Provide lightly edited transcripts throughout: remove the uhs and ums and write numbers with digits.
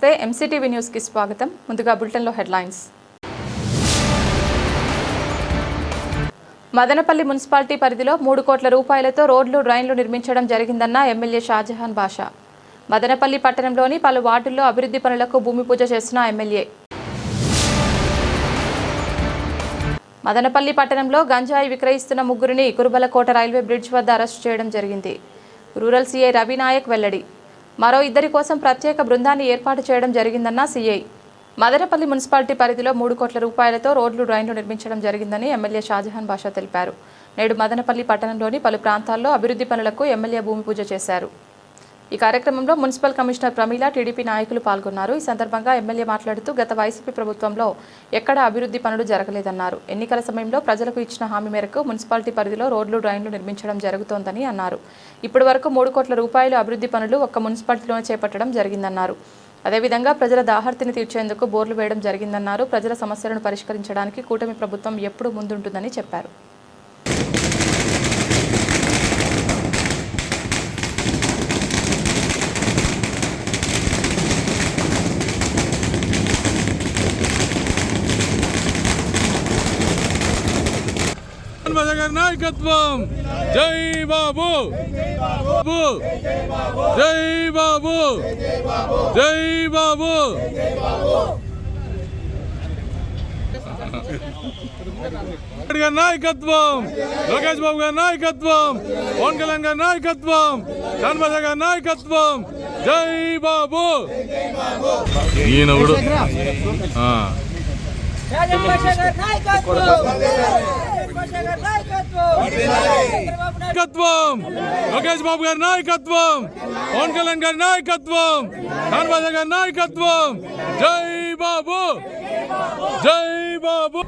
నమస్తే MCTV news కి స్వాగతం. ముందుగా బులెటిన్ లో హెడ్లైన్స్. మదనపల్లి మున్సిపాలిటీ పరిధిలో 3 కోట్ల రూపాయలతో రోడ్లు, డ్రైన్లు నిర్మించడం జరిగిందన్న ఎమ్మెల్యే షాజహాన్ బాషా. మదనపల్లి పట్టణంలోని పలు వార్డుల్లో అభివృద్ధి పనులకు భూమి పూజ చేసిన ఎమ్మెల్యే. మదనపల్లి పట్టణంలో గంజాయి విక్రయిస్తున్న 3గురిని కురుబలకోట రైల్వే బ్రిడ్జ్ వద్ద అరెస్టు చేయడం జరిగింది. రూరల్ సీఐ రవినాయక్ వెల్లడి. మరో 2 కోసం ప్రత్యేక బృందాన్ని ఏర్పాటు చేయడం జరిగిందన్న సీఐ. మదనపల్లి మున్సిపాలిటీ పరిధిలో 3 కోట్ల రూపాయలతో రోడ్లు, డ్రైన్లు నిర్మించడం జరిగిందని ఎమ్మెల్యే షాజహాన్ బాషా తెలిపారు. నేడు మదనపల్లి పట్టణంలోని పలు ప్రాంతాల్లో అభివృద్ధి పనులకు ఎమ్మెల్యే భూమి పూజ చేశారు. ఈ కార్యక్రమంలో మున్సిపల్ కమిషనర్ ప్రమీల, టీడీపీ నాయకులు పాల్గొన్నారు. ఈ సందర్భంగా ఎమ్మెల్యే మాట్లాడుతూ గత వైసీపీ ప్రభుత్వంలో ఎక్కడా అభివృద్ధి పనులు జరగలేదన్నారు. ఎన్నికల సమయంలో ప్రజలకు ఇచ్చిన హామీ మేరకు మున్సిపాలిటీ పరిధిలో రోడ్లు, డ్రైన్లు నిర్మించడం జరుగుతోందని అన్నారు. ఇప్పటి వరకు 3 కోట్ల రూపాయల అభివృద్ధి పనులు ఒక్క మున్సిపాలిటీలోనే చేపట్టడం జరిగిందన్నారు. అదేవిధంగా ప్రజల దాహర్తిని తీర్చేందుకు బోర్లు వేయడం జరిగిందన్నారు. ప్రజల సమస్యలను పరిష్కరించడానికి కూటమి ప్రభుత్వం ఎప్పుడూ ముందుంటుందని చెప్పారు. నాయకత్వం జై బాబు, జై బాబు, జై బాబు. నాయకత్వం లోకేష్ బాబు గారి నాయకత్వం, పవన్ కళ్యాణ్ గారి నాయకత్వం, చంద్రబాబు గారి నాయకత్వం. జై బాబు. ఈయన నాయకత్వం, లోకేష్ బాబు గారి నాయకత్వం, పవన్ కళ్యాణ్ గారి నాయకత్వం, చంద్రబాబు గారి నాయకత్వం. జై బాబు, జై బాబు.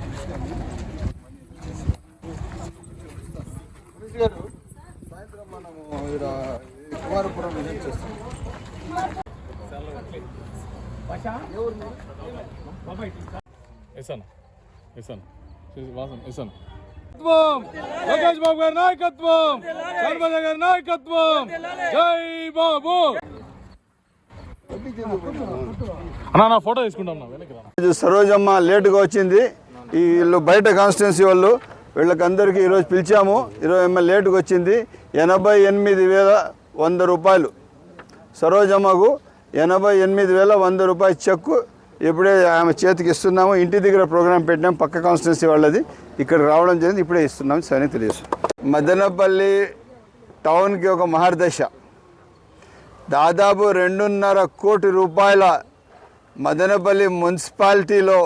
లోకేష్ బాబు గారి నాయకత్వం, చంద్రబాబు గారి నాయకత్వం. జై బాబు. అన్నా ఫోటో తీసుకుంటాం. సరోజమ్మ లేటుగా వచ్చింది. వీళ్ళు బయట కాన్స్టిట్యున్సీ వాళ్ళు, వీళ్ళకందరికీ ఈరోజు పిలిచాము. 20 లేటుగా వచ్చింది. 88,100 రూపాయలు సరోజమ్మకు 88,100 రూపాయలు చెక్కు ఇప్పుడే ఆమె చేతికి ఇస్తున్నాము. ఇంటి దగ్గర ప్రోగ్రాం పెట్టినాం, పక్క కాన్స్టిట్యున్సీ వాళ్ళది. ఇక్కడికి రావడం జరిగింది, ఇప్పుడే ఇస్తున్నాము. సరే తెలియదు. మదనపల్లి టౌన్కి ఒక మహర్దశ. దాదాపు 2.5 కోటి రూపాయల మదనపల్లి మున్సిపాలిటీలో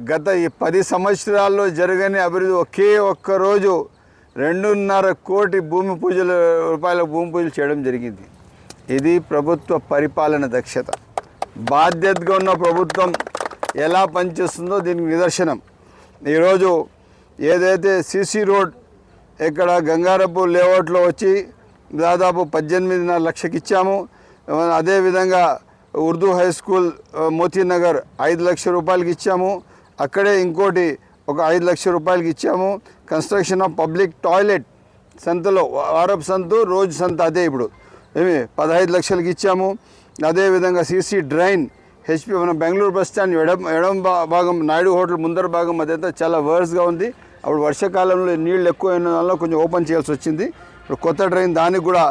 గత 10 సంవత్సరాల్లో జరగని అభివృద్ధి ఒకే ఒక్క రోజు 2.5 కోటి రూపాయల భూమి పూజలు చేయడం జరిగింది. ఇది ప్రభుత్వ పరిపాలన దక్షత. బాధ్యతగా ఉన్న ప్రభుత్వం ఎలా పనిచేస్తుందో దీనికి నిదర్శనం. ఈరోజు ఏదైతే సీసీ రోడ్ ఇక్కడ గంగారపూర్ లేఅవుట్లో వచ్చి దాదాపు 18.5 లక్షకి ఇచ్చాము. అదేవిధంగా ఉర్దూ హై స్కూల్ మోతీనగర్ 5 లక్షల రూపాయలకి ఇచ్చాము. అక్కడే ఇంకోటి ఒక 5 లక్షల రూపాయలకి ఇచ్చాము. కన్స్ట్రక్షన్ ఆఫ్ పబ్లిక్ టాయిలెట్ సంతలో వారపు సంతు, రోజు సంత అదే ఇప్పుడు 15 లక్షలకి ఇచ్చాము. అదేవిధంగా సీసీ డ్రైన్ హెచ్పి మన బెంగళూరు బస్ స్టాండ్ ఎడం భాగం నాయుడు హోటల్ ముందర భాగం అదంతా చాలా వర్స్గా ఉంది. అప్పుడు వర్షాకాలంలో నీళ్ళు ఎక్కువ అయిన వల్ల కొంచెం ఓపెన్ చేయాల్సి వచ్చింది. ఇప్పుడు కొత్త డ్రైన్ దానికి కూడా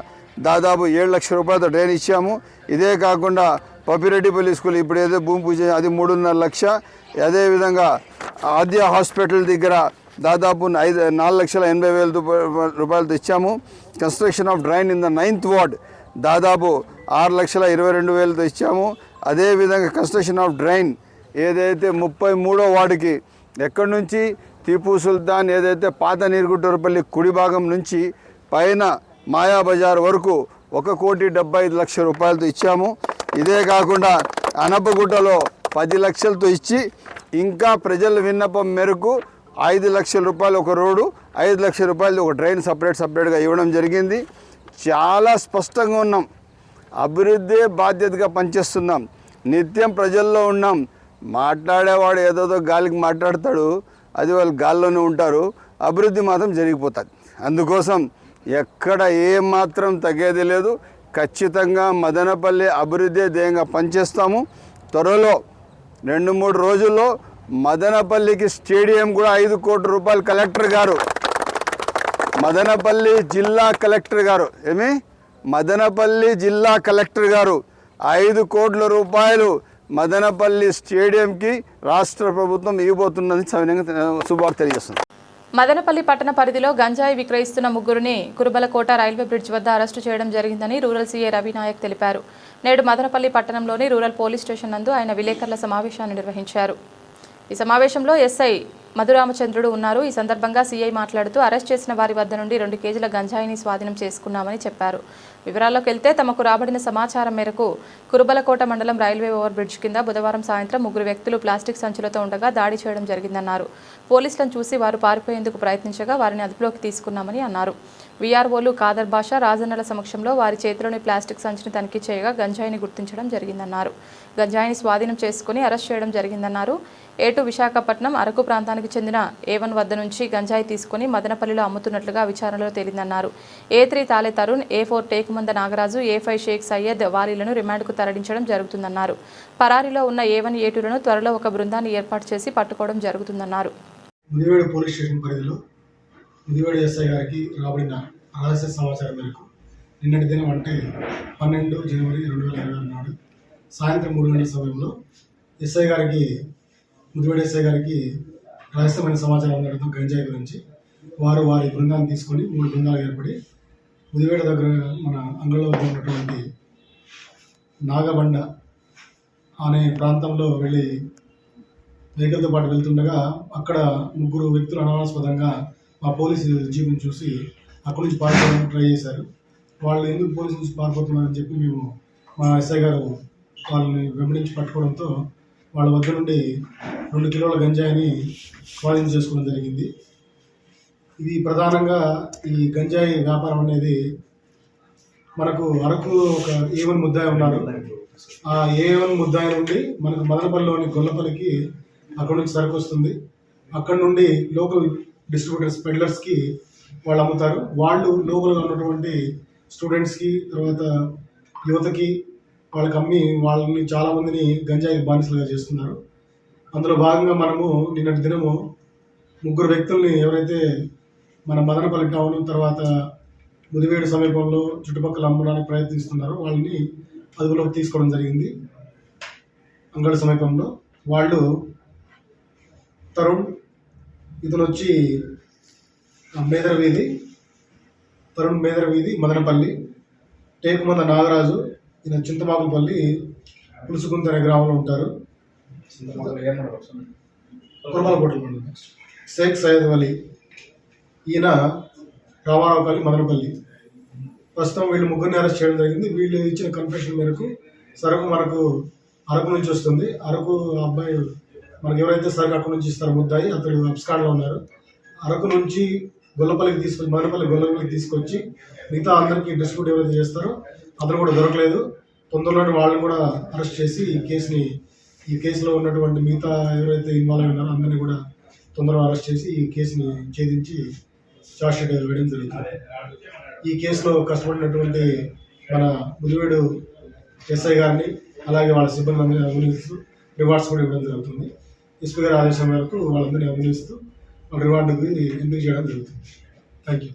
దాదాపు 7 లక్షల రూపాయలతో డ్రైన్ ఇచ్చాము. ఇదే కాకుండా పపిరెడ్డిపల్లి స్కూల్ ఇప్పుడు ఏదో భూమి పూజ అది 3.5 లక్ష. అదేవిధంగా ఆద్య హాస్పిటల్ దగ్గర దాదాపు 4,80,000 రూపాయలతో ఇచ్చాము. Construction of drain in the 9th ward దాదాపు 6,22,000తో ఇచ్చాము. అదేవిధంగా కన్స్ట్రక్షన్ ఆఫ్ డ్రైన్ ఏదైతే 33వ వార్డుకి ఎక్కడి నుంచి టీపు సుల్తాన్ ఏదైతే పాత నీరుగుట్టూరుపల్లి కుడి భాగం నుంచి పైన మాయా బజార్ వరకు 1,75,00,000 రూపాయలతో ఇచ్చాము. ఇదే కాకుండా అనపగుట్టలో 10 లక్షలతో ఇచ్చి ఇంకా ప్రజల విన్నపం మేరకు 5 లక్షల రూపాయలు ఒక రోడ్డు, 5 లక్షల రూపాయలు ఒక డ్రైన్ సపరేట్గా ఇవ్వడం జరిగింది. చాలా స్పష్టంగా ఉన్నాం. అభివృద్ధి బాధ్యతగా పనిచేస్తున్నాం. నిత్యం ప్రజల్లో ఉన్నాం. మాట్లాడేవాడు ఏదోదో గాలికి మాట్లాడతాడు, అది వాళ్ళు గాల్లోనే ఉంటారు. అభివృద్ధి మాత్రం జరిగిపోతుంది. అందుకోసం ఎక్కడ ఏమాత్రం తగ్గేది లేదు. ఖచ్చితంగా మదనపల్లి అభివృద్ధి ధ్యేయంగా పనిచేస్తాము. త్వరలో 2-3 రోజుల్లో మదనపల్లికి స్టేడియం కూడా 5 కోట్ల రూపాయలు కలెక్టర్ గారు, మదనపల్లి జిల్లా కలెక్టర్ గారు మదనపల్లి జిల్లా కలెక్టర్ గారు 5 కోట్ల రూపాయలు మదనపల్లి స్టేడియంకి రాష్ట్ర ప్రభుత్వం ఇవ్వబోతున్నది సవినయంగా శుభవార్త తెలియజేస్తుంది. మదనపల్లి పట్టణ పరిధిలో గంజాయి విక్రయిస్తున్న ముగ్గురిని కురుబలకోట రైల్వే బ్రిడ్జ్ వద్ద అరెస్టు చేయడం జరిగిందని రూరల్ సీఐ రవినాయక్ తెలిపారు. నేడు మదనపల్లి పట్టణంలోని రూరల్ పోలీస్ స్టేషన్ నందు ఆయన విలేకరుల సమావేశాన్ని నిర్వహించారు. ఈ సమావేశంలో ఎస్ఐ మధురామచంద్రుడు ఉన్నారు. ఈ సందర్భంగా సీఐ మాట్లాడుతూ అరెస్ట్ చేసిన వారి వద్ద నుండి 2 కేజీల గంజాయిని స్వాధీనం చేసుకున్నామని చెప్పారు. వివరాల్లోకి వెళ్తే తమకు రాబడిన సమాచారం మేరకు కురుబలకోట మండలం రైల్వే ఓవర్ బ్రిడ్జ్ కింద బుధవారం సాయంత్రం 3 వ్యక్తులు ప్లాస్టిక్ సంచులతో ఉండగా దాడి చేయడం జరిగిందన్నారు. పోలీసులను చూసి వారు పారిపోయేందుకు ప్రయత్నించగా వారిని అదుపులోకి తీసుకున్నామని అన్నారు. వీఆర్ఓలు ఖాదర్ బాషా, రాజన్నల సమక్షంలో వారి చేతిలోని ప్లాస్టిక్ సంచిని తనిఖీ చేయగా గంజాయిని గుర్తించడం జరిగిందన్నారు. గంజాయిని స్వాధీనం చేసుకుని అరెస్ట్ చేయడం జరిగిందన్నారు. ఏటు విశాఖపట్నం అరకు ప్రాంతానికి చెందిన A1 వద్ద నుంచి గంజాయి తీసుకుని మదనపల్లిలో అమ్ముతున్నట్లుగా విచారణలో తేలిందన్నారు. A3 తాలే తరుణ్, A4 టేకుమంద నాగరాజు, A5 షేక్ సయ్యద్ వాలీలను రిమాండ్కు తరలించడం జరుగుతుందన్నారు. పరారీలో ఉన్న A1, A2లను త్వరలో ఒక బృందాన్ని ఏర్పాటు చేసి పట్టుకోవడం జరుగుతుందన్నారు. ముదివేడు పోలీస్ స్టేషన్ పరిధిలో ముదివేడు ఎస్ఐ గారికి రాబడిన రహస్య సమాచారం మేరకు నిన్నటి దినం అంటే 12 జనవరి 2024 నాడు సాయంత్రం 3 గంటల సమయంలో ముదివేడు ఎస్ఐ గారికి రహస్యమైన సమాచారం అందడంతో గంజాయి గురించి వారి బృందాన్ని తీసుకొని 3 బృందాలు ఏర్పడి ముదివేడు దగ్గర మన అంగళంలో ఉన్నటువంటి నాగబండ అనే ప్రాంతంలో వెళ్ళి వెహికల్తో పాటు వెళ్తుండగా అక్కడ 3 వ్యక్తులు అనుమానాస్పదంగా మా పోలీసు జీపుని చూసి అక్కడి నుంచి పారిపోవడానికి ట్రై చేశారు. వాళ్ళు ఎందుకు పోలీసు నుంచి పారిపోతున్నారని చెప్పి మేము మా ఎస్ఐ గారు వాళ్ళని వెంబడించి పట్టుకోవడంతో వాళ్ళ వద్ద నుండి 2 కిలోల గంజాయిని స్వాధీనం చేసుకోవడం జరిగింది. ఇది ప్రధానంగా ఈ గంజాయి వ్యాపారం అనేది మనకు అరకు ఒక A1 ముద్దాయి ఉన్నారు. ఆ A1 ముద్దాయి నుండి మనకు మదనపల్లిలోని గొల్లపల్లికి అక్కడ నుంచి సరుకు వస్తుంది. అక్కడ నుండి లోకల్ డిస్ట్రిబ్యూటర్స్, పెడ్లర్స్కి వాళ్ళు అమ్ముతారు. వాళ్ళు లోకల్గా ఉన్నటువంటి స్టూడెంట్స్కి, తర్వాత యువతకి వాళ్ళకి అమ్మి వాళ్ళని చాలామందిని గంజాయి బానిసలుగా చేస్తున్నారు. అందులో భాగంగా మనము నిన్నటి దినము 3 వ్యక్తుల్ని ఎవరైతే మన మదనపల్లి టౌన్ తర్వాత ముదివేడు సమీపంలో చుట్టుపక్కల అమ్మడానికి ప్రయత్నిస్తున్నారో వాళ్ళని అదుపులోకి తీసుకోవడం జరిగింది. అంగడి సమీపంలో వాళ్ళు తరుణ్, ఇతను వచ్చి తరుణ్ మేదర వీధి మదనపల్లి, టేకుమంద నాగరాజు, ఈయన చింతమాకులపల్లి పులుసుకుంత అనే గ్రామంలో ఉంటారు. షేక్ సయ్యద్ వలి, ఈయన రామారావుపల్లి మదనపల్లి. ప్రస్తుతం వీళ్ళు 3 అరెస్ట్ చేయడం జరిగింది. వీళ్ళు ఇచ్చిన కన్ఫెషన్ మేరకు సరుకు మనకు అరకు నుంచి వస్తుంది. అరకు అబ్బాయి మనకు ఎవరైతే సరుకు అక్కడ నుంచి ఇస్తారో ముద్దాయి, అతడు అబ్స్కాండ్లో ఉన్నారు. అరకు నుంచి మదనపల్లి గొల్లపల్లికి తీసుకొచ్చి మిగతా అందరికీ డిస్ట్రిబ్యూట్ ఎవరైతే చేస్తారో అతను కూడా దొరకలేదు. తొందరలోనే వాళ్ళని కూడా అరెస్ట్ చేసి ఈ కేసులో ఉన్నటువంటి మిగతా ఎవరైతే ఇన్వాల్వ్ ఉన్నారో అందరినీ కూడా తొందరగా అరెస్ట్ చేసి ఈ కేసుని ఛేదించి చార్జ్షీట్ వేయడం జరుగుతుంది. ఈ కేసులో కష్టపడినటువంటి మన ముదివేడు ఎస్ఐ గారిని అలాగే వాళ్ళ సిబ్బంది అభినందిస్తూ రివార్డ్స్ కూడా ఇవ్వడం జరుగుతుంది. ఎస్పీ గారి ఆదేశం మేరకు వాళ్ళందరినీ అభినందిస్తూ వాళ్ళ రివార్డుకి ఎంపిక చేయడం జరుగుతుంది. Thank you.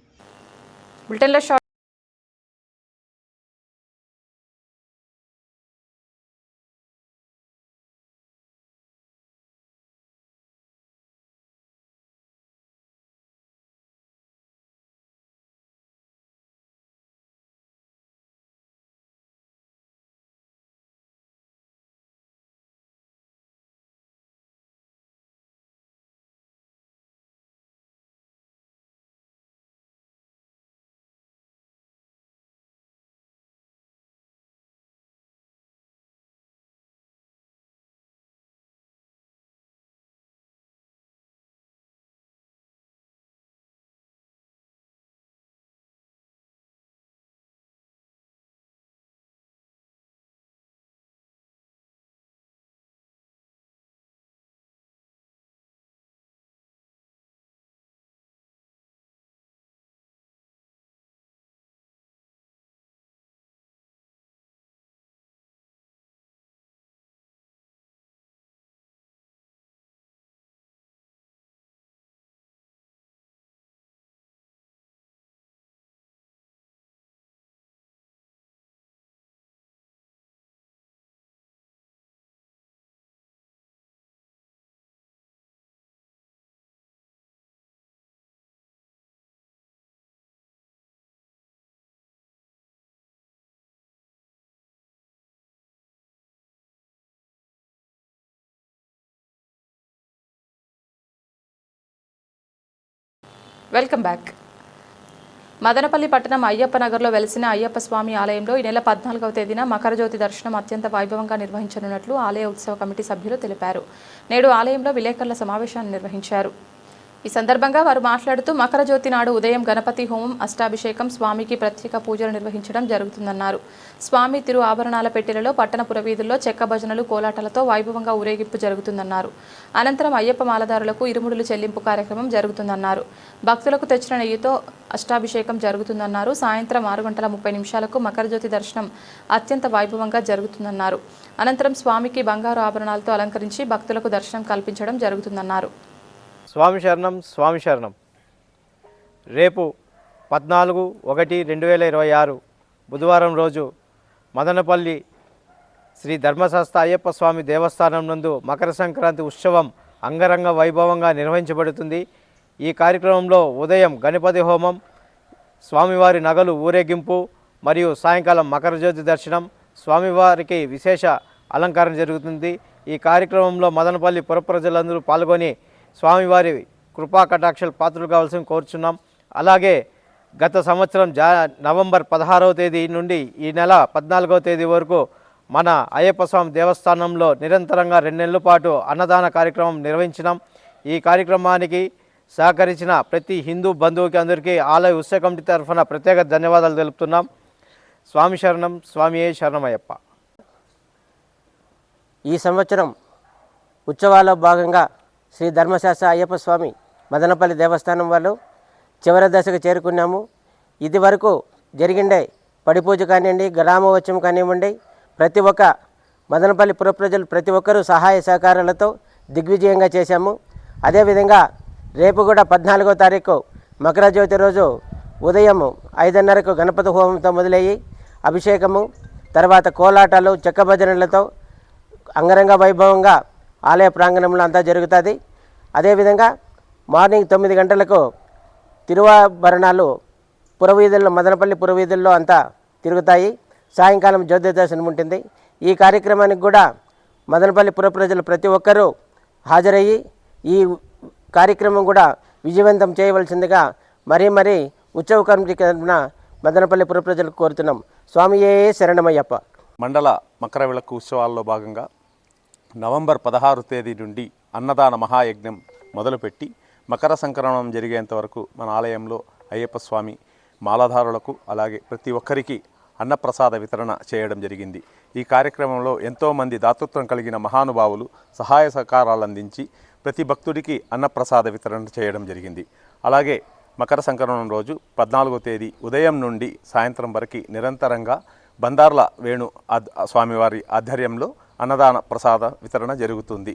Welcome back. Madanapalle పట్టణం అయ్యప్ప నగర్లో వెలిసిన అయ్యప్ప స్వామి ఆలయంలో ఈ నెల 14వ తేదీన మకరజ్యోతి దర్శనం అత్యంత వైభవంగా నిర్వహించనున్నట్లు ఆలయ ఉత్సవ కమిటీ సభ్యులు తెలిపారు. నేడు ఆలయంలో విలేకరుల సమావేశాన్ని నిర్వహించారు. ఈ సందర్భంగా వారు మాట్లాడుతూ మకరజ్యోతి నాడు ఉదయం గణపతి హోమం, అష్టాభిషేకం, స్వామికి ప్రత్యేక పూజలు నిర్వహించడం జరుగుతుందన్నారు. స్వామి తిరు ఆభరణాల పెట్టెలలో పట్టణ పురవీధుల్లో చెక్క భజనలు, కోలాటాలతో వైభవంగా ఊరేగింపు జరుగుతుందన్నారు. అనంతరం అయ్యప్ప మాలదారులకు ఇరుముడులు చెల్లింపు కార్యక్రమం జరుగుతుందన్నారు. భక్తులకు తెచ్చిన నెయ్యితో అష్టాభిషేకం జరుగుతుందన్నారు. సాయంత్రం 6:30 మకరజ్యోతి దర్శనం అత్యంత వైభవంగా జరుగుతుందన్నారు. అనంతరం స్వామికి బంగారు ఆభరణాలతో అలంకరించి భక్తులకు దర్శనం కల్పించడం జరుగుతుందన్నారు. స్వామి శరణం, స్వామి శరణం. రేపు 14/1/2026 బుధవారం రోజు మదనపల్లి శ్రీ ధర్మశాస్త్ర అయ్యప్ప స్వామి దేవస్థానం నందు మకర సంక్రాంతి ఉత్సవం అంగరంగ వైభవంగా నిర్వహించబడుతుంది. ఈ కార్యక్రమంలో ఉదయం గణపతి హోమం, స్వామివారి నగలు ఊరేగింపు మరియు సాయంకాలం మకరజ్యోతి దర్శనం, స్వామివారికి విశేష అలంకారం జరుగుతుంది. ఈ కార్యక్రమంలో మదనపల్లి పుర ప్రజలందరూ పాల్గొని స్వామివారి కృపా కటాక్షాలు పాత్రలు కావాల్సిన కోరుచున్నాం. అలాగే గత సంవత్సరం నవంబర్ 16వ తేదీ నుండి ఈ నెల 14వ తేదీ వరకు మన అయ్యప్ప స్వామి దేవస్థానంలో నిరంతరంగా 2 నెలల పాటు అన్నదాన కార్యక్రమం నిర్వహించినాం. ఈ కార్యక్రమానికి సహకరించిన ప్రతి హిందూ బంధువుకి అందరికీ ఆలయ ఉత్సవ కమిటీ తరఫున ప్రత్యేక ధన్యవాదాలు తెలుపుతున్నాం. స్వామి శరణం, స్వామియే శరణమయ్యప్ప. ఈ సంవత్సరం ఉత్సవాల్లో భాగంగా శ్రీ ధర్మశాస్త్ర అయ్యప్ప స్వామి మదనపల్లి దేవస్థానం వాళ్ళు చివరి దశకు చేరుకున్నాము. ఇది వరకు జరిగిండే పడి పూజ కానివ్వండి, గ్రామోత్సవం కానివ్వండి, ప్రతి ఒక్క మదనపల్లి పుర ప్రజలు ప్రతి ఒక్కరూ సహాయ సహకారాలతో దిగ్విజయంగా చేశాము. అదేవిధంగా రేపు కూడా 14వ తారీఖు మకరజ్యోతి రోజు ఉదయం 5:30కు గణపతి హోమంతో మొదలయ్యి అభిషేకము, తర్వాత కోలాటాలు, చెక్క భజనలతో అంగరంగ వైభవంగా ఆలయ ప్రాంగణంలో అంతా జరుగుతుంది. అదేవిధంగా మార్నింగ్ 9 గంటలకు తిరువాభరణాలు పురవీధుల్లో, మదనపల్లి పురవీధుల్లో అంతా తిరుగుతాయి. సాయంకాలం జ్యోతి దర్శనం ఉంటుంది. ఈ కార్యక్రమానికి కూడా మదనపల్లి పుర ప్రజలు ప్రతి ఒక్కరూ హాజరయ్యి ఈ కార్యక్రమం కూడా విజయవంతం చేయవలసిందిగా మరీ ఉత్సవ కమిటీ తరఫున మదనపల్లి పుర ప్రజలకు కోరుతున్నాం. స్వామియే శరణమయ్యప్ప. మండల మకర విళక్కు ఉత్సవాల్లో భాగంగా నవంబర్ 16 తేదీ నుండి అన్నదాన మహాయజ్ఞం మొదలుపెట్టి మకర సంక్రమణం జరిగేంత వరకు మన ఆలయంలో అయ్యప్ప స్వామి మాలాధారులకు అలాగే ప్రతి ఒక్కరికి అన్నప్రసాద వితరణ చేయడం జరిగింది. ఈ కార్యక్రమంలో ఎంతోమంది దాతృత్వం కలిగిన మహానుభావులు సహాయ సహకారాలు అందించి ప్రతి భక్తుడికి అన్నప్రసాద వితరణ చేయడం జరిగింది. అలాగే మకర సంక్రమణం రోజు 14వ తేదీ ఉదయం నుండి సాయంత్రం వరకు నిరంతరంగా బందార్ల వేణు స్వామివారి ఆధ్వర్యంలో అన్నదాన ప్రసాద వితరణ జరుగుతుంది.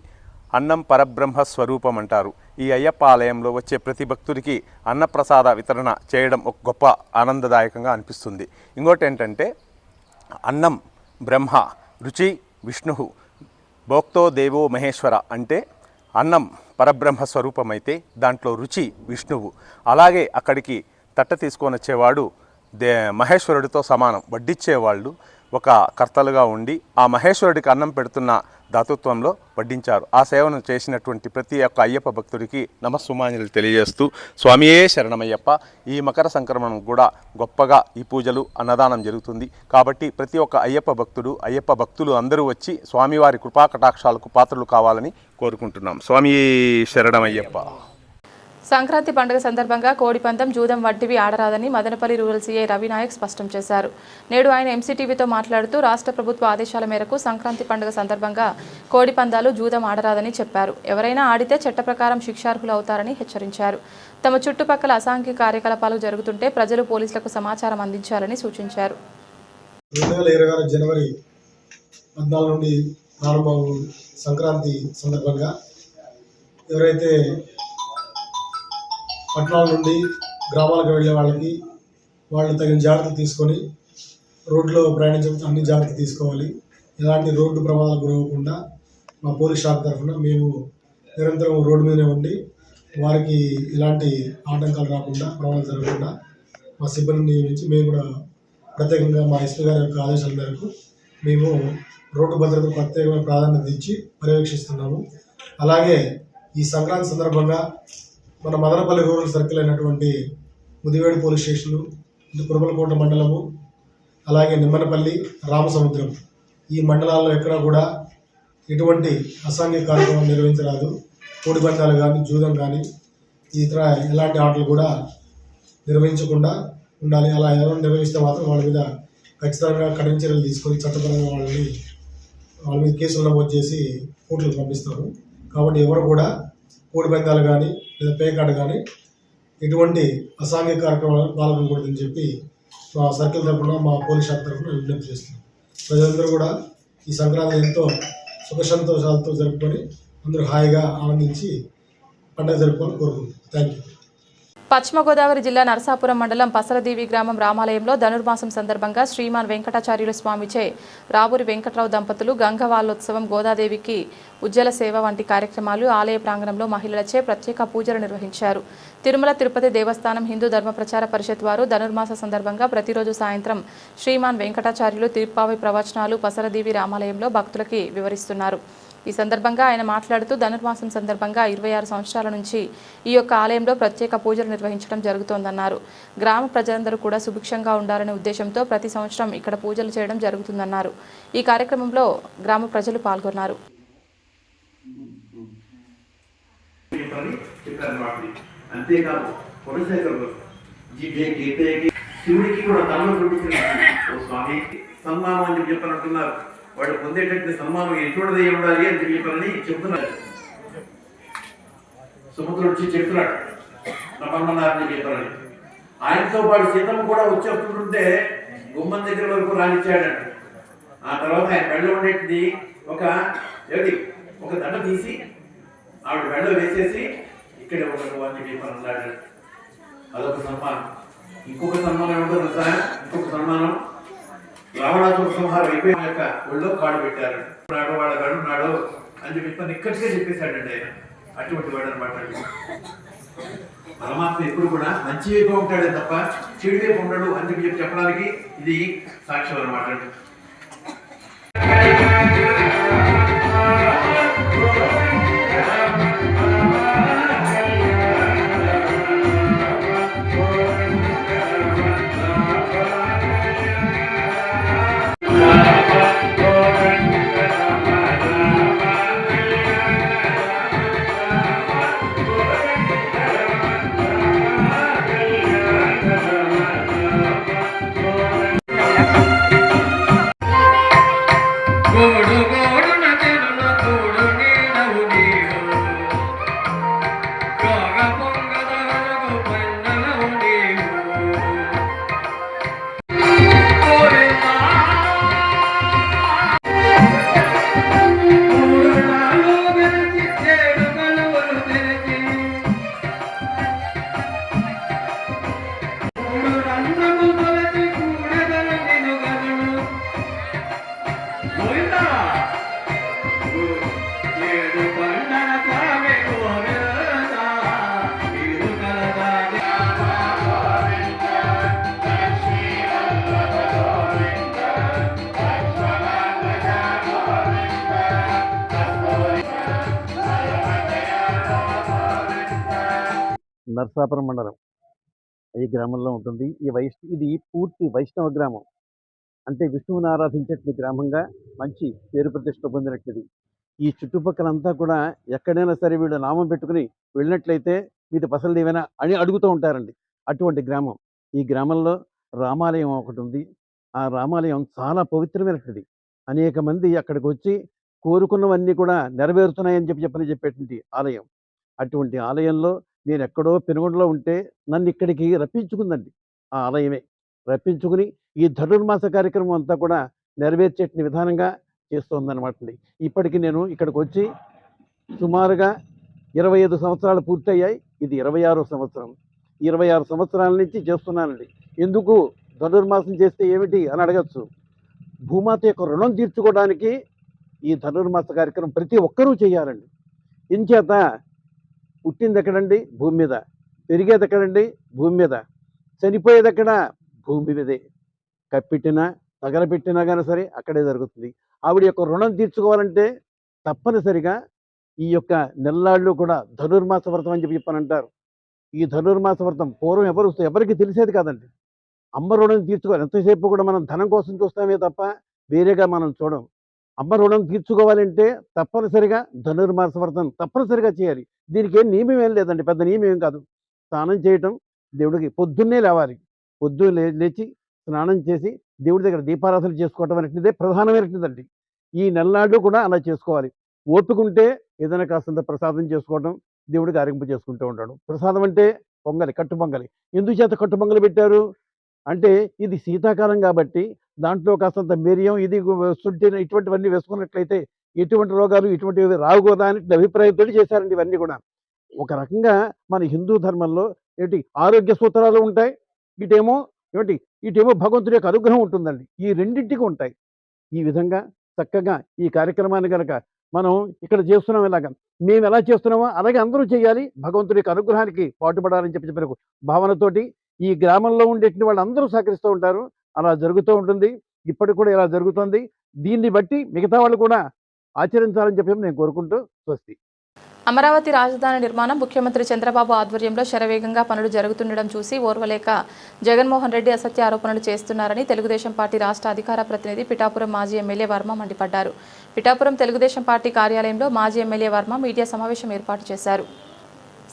అన్నం పరబ్రహ్మ స్వరూపం అంటారు. ఈ అయ్యప్ప ఆలయంలో వచ్చే ప్రతి భక్తుడికి అన్నప్రసాద వితరణ చేయడం ఒక గొప్ప ఆనందదాయకంగా అనిపిస్తుంది. ఇంకోటి ఏంటంటే అన్నం బ్రహ్మ, రుచి విష్ణు, భోక్తో దేవో మహేశ్వర అంటే అన్నం పరబ్రహ్మ స్వరూపం అయితే దాంట్లో రుచి విష్ణువు. అలాగే అక్కడికి తట్ట తీసుకొని వచ్చేవాడు మహేశ్వరుడితో సమానం. వడ్డిచ్చేవాళ్ళు ఒక కర్తలుగా ఉండి ఆ మహేశ్వరుడికి అన్నం పెడుతున్న దాతృత్వంలో వడ్డించారు. ఆ సేవను చేసినటువంటి ప్రతి ఒక్క అయ్యప్ప భక్తుడికి నమస్సుమాంజలి తెలియజేస్తూ స్వామియే శరణమయ్యప్ప. ఈ మకర సంక్రమణం కూడా గొప్పగా ఈ పూజలు, అన్నదానం జరుగుతుంది. కాబట్టి ప్రతి ఒక్క అయ్యప్ప భక్తులు అందరూ వచ్చి స్వామివారి కృపాకటాక్షాలకు పాత్రలు కావాలని కోరుకుంటున్నాం. స్వామియే శరణమయ్యప్ప. సంక్రాంతి పండుగ సందర్భంగా కోడిపందం, జూదం వంటివి ఆడరాదని మదనపల్లి రూరల్ సీఐ రవినాయక్ స్పష్టం చేశారు. నేడు ఆయన ఎంసీటీవీతో మాట్లాడుతూ రాష్ట్ర ప్రభుత్వ ఆదేశాల మేరకు సంక్రాంతి పండుగ సందర్భంగా కోడిపందాలు, జూదం ఆడరాదని చెప్పారు. ఎవరైనా ఆడితే చట్ట ప్రకారం శిక్షార్హులు అవుతారని హెచ్చరించారు. తమ చుట్టుపక్కల అసాంఘిక కార్యకలాపాలు జరుగుతుంటే ప్రజలు పోలీసులకు సమాచారం అందించాలని సూచించారు. 2026 జనవరి 14 నుండి ప్రారంభం సంక్రాంతి సందర్భంగా ఎవరైతే పట్టణాల నుండి గ్రామాలకు వెళ్ళే వాళ్ళకి వాళ్ళు తగిన జాగ్రత్తలు తీసుకొని రోడ్లో ప్రయాణించే అన్ని జాగ్రత్తలు తీసుకోవాలి. ఎలాంటి రోడ్డు ప్రమాదాలకు గురవ్వకుండా మా పోలీస్ శాఖ తరఫున మేము నిరంతరం రోడ్డు మీదనే ఉండి వారికి ఎలాంటి ఆటంకాలు రాకుండా, ప్రమాదాలు జరగకుండా మా సిబ్బందిని నియమించి మేము కూడా ప్రత్యేకంగా మా ఎస్పీ గారి యొక్క ఆదేశాల మేరకు మేము రోడ్డు భద్రతకు ప్రత్యేకమైన ప్రాధాన్యత ఇచ్చి పర్యవేక్షిస్తున్నాము. అలాగే ఈ సంక్రాంతి సందర్భంగా మన మదనపల్లి రూరల్ సర్కిల్ అయినటువంటి ముదివేడు పోలీస్ స్టేషన్లు, కురుబలకోట మండలము, అలాగే నిమ్మనపల్లి, రామసముద్రం ఈ మండలాల్లో ఎక్కడా కూడా ఎటువంటి అసాంఘిక కార్యక్రమం నిర్వహించరాదు. కోడిపందాలు కానీ, జూదం కానీ, ఇతర ఎలాంటి ఆటలు కూడా నిర్వహించకుండా ఉండాలి. అలా ఎవరు నిర్వహిస్తే మాత్రం వాళ్ళ మీద ఖచ్చితంగా కఠిన చర్యలు తీసుకొని చట్టపరంగా వాళ్ళ మీద కేసులు నమోదు చేసి కోర్టులకు పంపిస్తాము. కాబట్టి ఎవరు కూడా కోడిపందాలు కానీ లేదా పేకాట కానీ ఎటువంటి అసాంఘిక కార్యక్రమాలను పాల్గొనకూడదని చెప్పి మా సర్కిల్ తరఫున, మా పోలీస్ శాఖ తరఫున విజ్ఞప్తి చేస్తున్నాం. ప్రజలందరూ కూడా ఈ సంక్రాంతి ఎంతో సుఖ సంతోషాలతో జరుపుకొని అందరూ హాయిగా ఆనందించి పండుగ జరుపుకొని కోరుకుంటున్నాం. Thank you. పశ్చిమ గోదావరి జిల్లా నరసాపురం మండలం పసలదేవి గ్రామం రామాలయంలో ధనుర్మాసం సందర్భంగా శ్రీమాన్ వెంకటాచార్యుల స్వామిచే రాబూరి వెంకట్రావు దంపతులు గంగవాళ్ళోత్సవం, గోదాదేవికి ఉజ్జల సేవ వంటి కార్యక్రమాలు ఆలయ ప్రాంగణంలో మహిళలచే ప్రత్యేక పూజలు నిర్వహించారు. తిరుమల తిరుపతి దేవస్థానం హిందూ ధర్మ ప్రచార పరిషత్ వారు ధనుర్మాస సందర్భంగా ప్రతిరోజు సాయంత్రం శ్రీమాన్ వెంకటాచార్యులు తిరుప్పావి ప్రవచనాలు పసలదేవి రామాలయంలో భక్తులకి వివరిస్తున్నారు. ఈ సందర్భంగా ఆయన మాట్లాడుతూ ధనుర్మాసం సందర్భంగా 26 సంవత్సరాల నుంచి ఈ యొక్క ఆలయంలో ప్రత్యేక పూజలు నిర్వహించడం జరుగుతోందన్నారు. గ్రామ ప్రజలందరూ కూడా సుభిక్షంగా ఉండాలనే ఉద్దేశంతో ప్రతి సంవత్సరం ఇక్కడ పూజలు చేయడం జరుగుతుందన్నారు. ఈ కార్యక్రమంలో గ్రామ ప్రజలు పాల్గొన్నారు. అంతేకాదు శివుడికి కూడా తనలో చూపించిన స్వామి సన్మానం అని చెప్పినట్టున్నారు. వాళ్ళు పొందేటట్టు సన్మానం ఎటువంటిది ఉండాలి అని చెప్పని చెప్తున్నారు. సముద్రుడు వచ్చి చెప్తున్నాడు నమ్మన్నారని చెప్పారని. ఆయనతో పాటు సీతమ్మ కూడా వచ్చేస్తుంటే గుమ్మం దగ్గర వరకు రానిచ్చాడంట. ఆ తర్వాత ఆయన బెళ్ళ ఉండేది ఒక దండ తీసి ఆవిడ బెళ్ళ వేసేసి ఇక్కడే ఉండకు అని చెప్పన్నాడు. అదొక సన్మానం. ఇంకొక సన్మానం ఏమిటో సార్, ఇంకొక సన్మానం రావణాసుర సంహారం అయిపోయిన యొక్క ఒళ్ళో కాడు పెట్టారు. వాళ్ళ గడున్నాడు అని చెప్పి నిక్కచ్చిగా చెప్పేశాడండి ఆయన. అటువంటి వాడు అనమాట. పరమాత్మ ఎప్పుడు కూడా మంచి వైపు ఉంటాడే తప్ప చెడు వైపు ఉండడు అని చెప్పి చెప్పడానికి ఇది సాక్ష్యం అనమాట. నరసాపురం మండలం ఈ గ్రామంలో ఉంటుంది. ఇది పూర్తి వైష్ణవ గ్రామం. అంటే విష్ణువుని ఆరాధించేటి గ్రామంగా మంచి పేరు ప్రతిష్ట పొందినట్లది. ఈ చుట్టుపక్కలంతా కూడా ఎక్కడైనా సరే వీళ్ళు నామం పెట్టుకుని వెళ్ళినట్లయితే మీది పసలదేవేనా అని అడుగుతూ ఉంటారండి. అటువంటి గ్రామం. ఈ గ్రామంలో రామాలయం ఒకటి ఉంది. ఆ రామాలయం చాలా పవిత్రమైనటువంటిది. అనేక మంది అక్కడికి వచ్చి కోరుకున్నవన్నీ కూడా నెరవేరుతున్నాయని చెప్పేటువంటి ఆలయం. అటువంటి ఆలయంలో నేను ఎక్కడో పెనుగొండలో ఉంటే నన్ను ఇక్కడికి రప్పించుకుందండి. ఆ ఆలయమే రప్పించుకుని ఈ ధనుర్మాస కార్యక్రమం అంతా కూడా నెరవేర్చే విధానంగా చేస్తోందన్నమాట. ఇప్పటికి నేను ఇక్కడికి వచ్చి సుమారుగా 25 సంవత్సరాలు పూర్తయ్యాయి. ఇది 26వ సంవత్సరం. 26 సంవత్సరాల నుంచి చేస్తున్నానండి. ఎందుకు ధనుర్మాసం చేస్తే ఏమిటి అని అడగచ్చు. భూమాత యొక్క రుణం తీర్చుకోవడానికి ఈ ధనుర్మాస కార్యక్రమం ప్రతి ఒక్కరూ చేయాలండి. ఇంచేత పుట్టింది ఎక్కడండి? భూమి మీద. పెరిగేది ఎక్కడండి? భూమి మీద. చనిపోయేది ఎక్కడ? భూమి మీదే. కప్పెట్టినా తగలపెట్టినా కానీ సరే అక్కడే జరుగుతుంది. ఆవిడ యొక్క రుణం తీర్చుకోవాలంటే తప్పనిసరిగా ఈ యొక్క నెల్లాళ్ళు కూడా ధనుర్మాస వ్రతం అని చెప్పానంటారు. ఈ ధనుర్మాస వ్రతం పూర్వం ఎవరికి తెలిసేది కాదండి. అమ్మ రుణం తీర్చుకోవాలి. ఎంతసేపు కూడా మనం ధనం కోసం చూస్తామే తప్ప వేరేగా మనం చూడం. అమ్మ రుణం తీర్చుకోవాలంటే తప్పనిసరిగా ధనుర్మాస వ్రతం తప్పనిసరిగా చేయాలి. దీనికి ఏం నియమం ఏం లేదండి, పెద్ద నియమం ఏం కాదు. స్నానం చేయటం, దేవుడికి పొద్దున్నే లేవాలి. పొద్దున్నే లేచి స్నానం చేసి దేవుడి దగ్గర దీపారాధన చేసుకోవటం అనేటిదే ప్రధానమైనటువంటిదండి. ఈ నెలనాడు కూడా అలా చేసుకోవాలి. ఓపికంటే ఏదైనా కాస్తంత ప్రసాదం చేసుకోవడం, దేవుడికి ఆరింపు చేసుకుంటూ ఉంటాడు. ప్రసాదం అంటే పొంగలి, కట్టు పొంగలి. ఎందుకు చేత కట్టు పొంగలి పెట్టారు అంటే ఇది శీతాకాలం కాబట్టి దాంట్లో కాస్తంత మిరియం, ఇది శుంఠి ఇటువంటివన్నీ వేసుకున్నట్లయితే ఎటువంటి రోగాలు ఇటువంటివి రావు కదా అని అభిప్రాయంతో చేశారండి ఇవన్నీ కూడా. ఒక రకంగా మన హిందూ ధర్మంలో ఏంటి ఆరోగ్య సూత్రాలు ఉంటాయి, ఇటేమో భగవంతుడి యొక్క అనుగ్రహం ఉంటుందండి. ఈ రెండింటికి ఉంటాయి. ఈ విధంగా చక్కగా ఈ కార్యక్రమాన్ని కనుక మనం ఇక్కడ చేస్తున్నాం, ఇలాగా మేము ఎలా చేస్తున్నామో అలాగే అందరూ చేయాలి, భగవంతుడి యొక్క అనుగ్రహానికి పాటుపడాలని చెప్పిన భావనతోటి ఈ గ్రామంలో ఉండేటువంటి వాళ్ళందరూ సహకరిస్తూ ఉంటారు. అలా జరుగుతూ ఉంటుంది. ఇప్పటికి కూడా ఇలా జరుగుతుంది. దీన్ని బట్టి మిగతా వాళ్ళు కూడా ఆచరించాలని చెప్పి నేను కోరుకుంటూ స్వస్తి. అమరావతి రాజధాని నిర్మాణం ముఖ్యమంత్రి చంద్రబాబు ఆధ్వర్యంలో శరవేగంగా పనులు జరుగుతుండడం చూసి ఓర్వలేక జగన్మోహన్ రెడ్డి అసత్య ఆరోపణలు చేస్తున్నారని తెలుగుదేశం పార్టీ రాష్ట్ర అధికార ప్రతినిధి పిఠాపురం మాజీ ఎమ్మెల్యే వర్మ మండిపడ్డారు. పిఠాపురం తెలుగుదేశం పార్టీ కార్యాలయంలో మాజీ ఎమ్మెల్యే వర్మ మీడియా సమావేశం ఏర్పాటు చేశారు.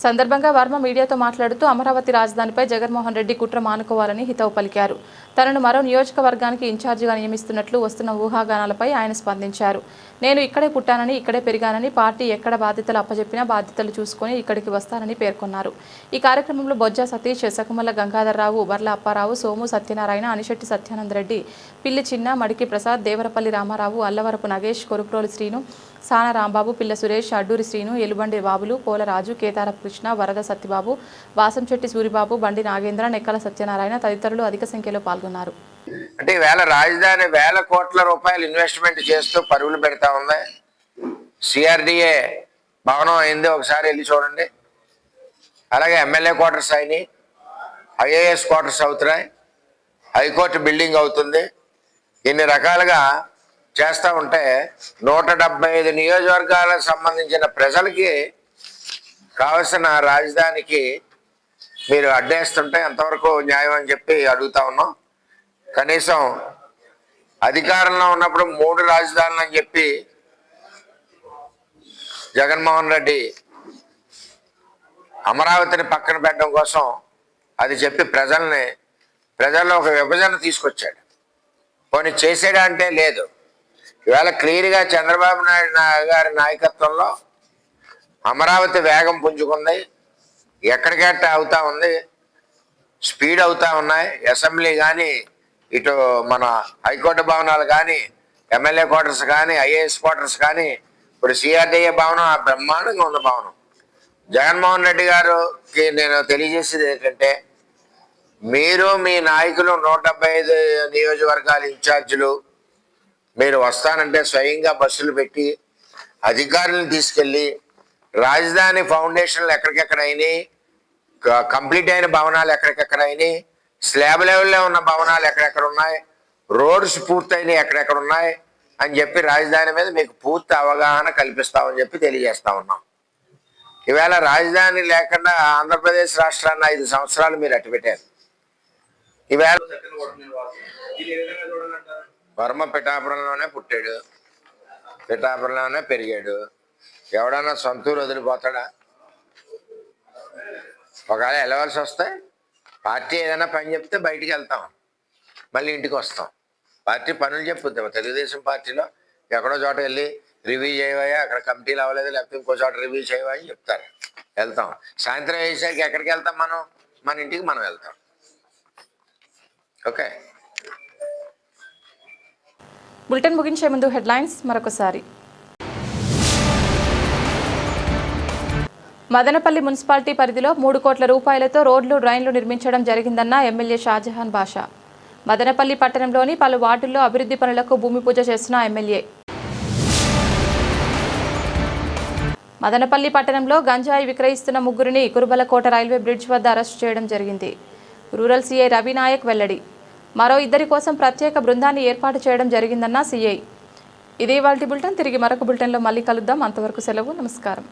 సందర్భంగా వర్మ మీడియాతో మాట్లాడుతూ అమరావతి రాజధానిపై జగన్మోహన్ రెడ్డి కుట్ర మానుకోవాలని హితవు పలికారు. తనను మరో నియోజకవర్గానికి ఇన్ఛార్జిగా నియమిస్తున్నట్లు వస్తున్న ఊహాగానాలపై ఆయన స్పందించారు. నేను ఇక్కడే పుట్టానని, ఇక్కడే పెరిగానని, పార్టీ ఎక్కడ బాధ్యతలు అప్పచెప్పినా బాధ్యతలు చూసుకుని ఇక్కడికి వస్తానని పేర్కొన్నారు. ఈ కార్యక్రమంలో బొజ్జా సతీష్, శకుమల్ల గంగాధర్రావు, బర్ల అప్పారావు, సోము సత్యనారాయణ, అనిశెట్టి సత్యానందరెడ్డి, పిల్లి చిన్న, మడికి ప్రసాద్, దేవరపల్లి రామారావు, అల్లవరపు నగేష్, కొరుప్రోలు శ్రీను, సాన రాంబాబు, పిల్ల సురేష్, అడ్డూరి శ్రీను, ఎలుబండి బాబులు, పోలరాజు, కేతారపు కృష్ణ, వరద సత్యబాబు, వాసంశెట్టి సూరిబాబు, బండి నాగేంద్ర, నెక్కల సత్యనారాయణ తదితరులు అధిక సంఖ్యలో పాల్గొన్నారు. అంటే ఈవేళ రాజధాని వేల కోట్ల రూపాయలు ఇన్వెస్ట్మెంట్ చేస్తూ పరుగులు పెడతా ఉంది. సిఆర్డిఏ భవనం అయింది, ఒకసారి వెళ్ళి చూడండి. అలాగే ఎమ్మెల్యే క్వార్టర్స్ అయినాయి, ఐఏఎస్ క్వార్టర్స్ అవుతున్నాయి, హైకోర్టు బిల్డింగ్ అవుతుంది. ఇన్ని రకాలుగా చేస్తూ ఉంటే 175 నియోజకవర్గాలకు సంబంధించిన ప్రజలకి కావలసిన రాజధానికి మీరు అడ్డేస్తుంటే ఎంతవరకు న్యాయం అని చెప్పి అడుగుతా ఉన్నాం. కనీసం అధికారంలో ఉన్నప్పుడు 3 రాజధానులు అని చెప్పి జగన్మోహన్ రెడ్డి అమరావతిని పక్కన పెట్టడం కోసం అది చెప్పి ప్రజల్లో ఒక విభజన తీసుకొచ్చాడు. పోనీ చేసేడా అంటే లేదు. ఇవాళ క్లియర్గా చంద్రబాబు నాయుడు గారి నాయకత్వంలో అమరావతి వేగం పుంజుకుంది, ఎక్కడికెట్ట అవుతా ఉంది, స్పీడ్ అవుతా ఉన్నాయి. అసెంబ్లీ కానీ, ఇటు మన హైకోర్టు భవనాలు కానీ, ఎమ్మెల్యే క్వార్టర్స్ కానీ, ఐఏఎస్ క్వార్టర్స్ కానీ, ఇప్పుడు సిఆర్డిఏ భవనం బ్రహ్మాండంగా ఉన్న భవనం. జగన్మోహన్ రెడ్డి గారికి నేను తెలియజేసేది ఏంటంటే, మీరు మీ నాయకులు 175 నియోజకవర్గాల ఇన్ఛార్జీలు మీరు వస్తానంటే స్వయంగా బస్సులు పెట్టి అధికారులను తీసుకెళ్ళి రాజధాని ఫౌండేషన్లు ఎక్కడికెక్కడ అయినాయి, కంప్లీట్ అయిన భవనాలు ఎక్కడికెక్కడ అయినాయి, స్లాబ్ లెవెల్లో ఉన్న భవనాలు ఎక్కడెక్కడ ఉన్నాయి, రోడ్స్ పూర్తయినాయి ఎక్కడెక్కడ ఉన్నాయి అని చెప్పి రాజధాని మీద మీకు పూర్తి అవగాహన కల్పిస్తామని చెప్పి తెలియజేస్తా ఉన్నాం. ఈవేళ రాజధాని లేకుండా ఆంధ్రప్రదేశ్ రాష్ట్రాన్ని 5 సంవత్సరాలు మీరు అట్టుపెట్టారు. ఈవేళ వర్మ పిఠాపురంలోనే పుట్టాడు, పిఠాపురంలోనే పెరిగాడు. ఎవడన్నా సొంతూరు వదిలిపోతాడా? ఒకవేళ వెళ్ళవలసి వస్తే పార్టీ ఏదైనా పని చెప్తే బయటికి వెళ్తాం, మళ్ళీ ఇంటికి వస్తాం. పార్టీ పనులు చెప్పుద్దాం. తెలుగుదేశం పార్టీలో ఎక్కడో చోట వెళ్ళి రివ్యూ చేయవా, అక్కడ కమిటీలు అవ్వలేదు, లేకపోతే ఇంకో చోట రివ్యూ చేయవా అని చెప్తారు, వెళ్తాం. సాయంత్రం వేసాక ఎక్కడికి వెళ్తాం? మన ఇంటికి మనం వెళ్తాం. ఓకే. బులెటిన్ ముగించే ముందు హెడ్లైన్స్ మరొకసారి. మదనపల్లి మున్సిపాలిటీ పరిధిలో 3 కోట్ల రూపాయలతో రోడ్లు, డ్రైన్లు నిర్మించడం జరిగిందన్న ఎమ్మెల్యే షాజహాన్ బాషా. మదనపల్లి పట్టణంలోని పలు వార్డుల్లో అభివృద్ధి పనులకు భూమి పూజ చేసిన ఎమ్మెల్యే. మదనపల్లి పట్టణంలో గంజాయి విక్రయిస్తున్న ముగ్గురిని కురుబలకోట రైల్వే బ్రిడ్జ్ వద్ద అరెస్టు చేయడం జరిగింది. రూరల్ సీఐ రవినాయక్ వెల్లడి. మరో 2 కోసం ప్రత్యేక బృందాన్ని ఏర్పాటు చేయడం జరిగిందన్న సీఐ. ఇదే ఇవాల్టి బులెటిన్. తిరిగి మరొక బులెటిన్లో మళ్ళీ కలుద్దాం. అంతవరకు సెలవు. నమస్కారం.